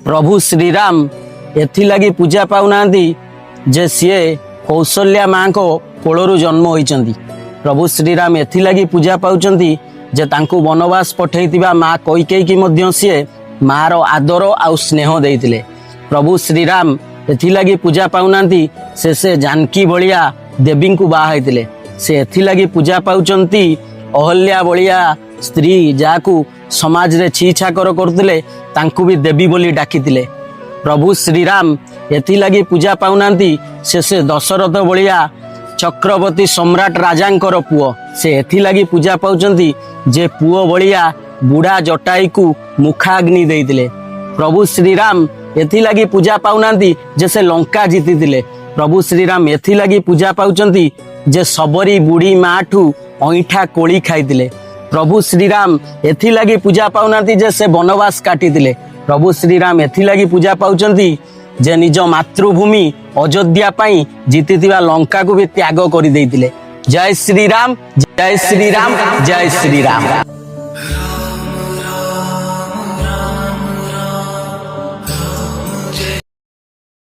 प्रभु श्रीराम एथिलागी पूजा पाऊना जे CA Kaushalya माँ को कोलरू जन्म होइचंदी। प्रभु श्रीराम एथिलागी पूजा पाउचंदी जे तांकू वनवास पठेइतिबा माँ कैकेयी की मध्य सीए माँ रो आदर आउ स्नेह देइतिले। प्रभु श्रीराम एथिलागी पूजा पाऊना से जानकी भलिया देवी को बाहाइतिले। से एथिलागी पूजा पाउचंती अहल्या भलिया स्त्री जाकू समाज रे छी छाकर करतिले तांकू भी देवी बोली डाकितिले। प्रभु श्रीराम एथिलागी पूजा पाऊना से दशरथ भलिया चक्रवर्ती सम्राट राजांकर पुओ। से एथिलागी पूजा पाउचंती जे पुओ भलिया बुढ़ा जटाई को मुखाग्नि देइतिले। प्रभु श्रीराम एथिलागी पूजा पाऊना जे से लंका जीतितिले। प्रभु श्रीराम एथिलागी पूजा पाउचंती जे सबरी बुढ़ी माँ ठू अईठा कोली खाइतिले। प्रभु श्रीराम एथिलागी पूजा पाऊना जे से वनवास काटितिले। प्रभु श्रीराम एथिलागी पूजा पाउचंती जे निज मातृभूमि अयोध्या पाई जीतिथिबा लंका को भी त्याग कर देइतिले। जय श्रीराम, जय श्रीराम, जय श्रीराम।